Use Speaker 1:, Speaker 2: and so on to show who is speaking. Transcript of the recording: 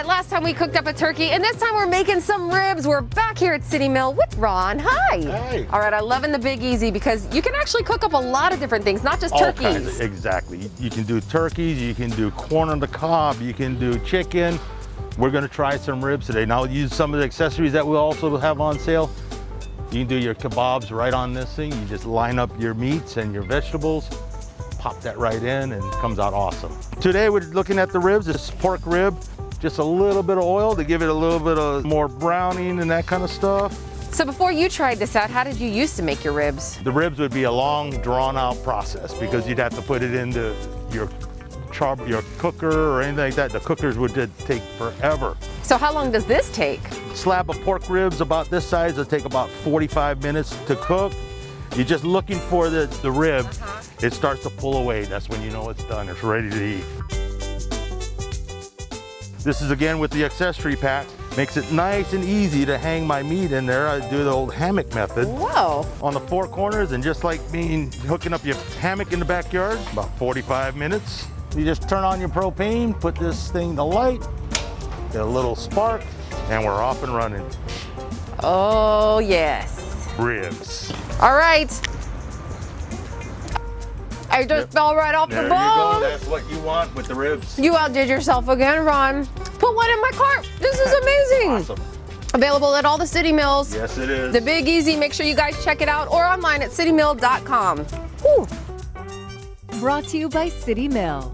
Speaker 1: right, last time we cooked up a turkey, and this time we're making some ribs. We're back here at City Mill with Ron. Hi.
Speaker 2: Hi.
Speaker 1: All right, I'm loving the Big Easy because you can actually cook up a lot of different things, not just turkeys.
Speaker 2: All kinds, exactly. You can do turkeys, you can do corn on the cob, you can do chicken. We're gonna try some ribs today. Now use some of the accessories that we also have on sale. You can do your kebabs right on this thing. You just line up your meats and your vegetables, pop that right in, and it comes out awesome. Today we're looking at the ribs. This pork rib, just a little bit of oil to give it a little bit of more browning and that kind of stuff.
Speaker 1: So before you tried this out, how did you used to make your ribs?
Speaker 2: The ribs would be a long, drawn-out process because you'd have to put it into your cooker or anything like that. The cookers would take forever.
Speaker 1: So how long does this take?
Speaker 2: Slab of pork ribs about this size will take about 45 minutes to cook. You're just looking for the rib. It starts to pull away. That's when you know it's done. It's ready to eat. This is again with the accessory pack. Makes it nice and easy to hang my meat in there. I do the old hammock method.
Speaker 1: Whoa.
Speaker 2: On the four corners, and just like hooking up your hammock in the backyard, about 45 minutes. You just turn on your propane, put this thing to light, get a little spark, and we're off and running.
Speaker 1: Oh, yes.
Speaker 2: Ribs.
Speaker 1: All right. I just fell right off the bone.
Speaker 2: There you go. That's what you want with the ribs.
Speaker 1: You outdid yourself again, Ron. Put one in my cart. This is amazing.
Speaker 2: Awesome.
Speaker 1: Available at all the City Mills.
Speaker 2: Yes, it is.
Speaker 1: The Big Easy. Make sure you guys check it out or online at citymill.com. Whew.
Speaker 3: Brought to you by City Mill.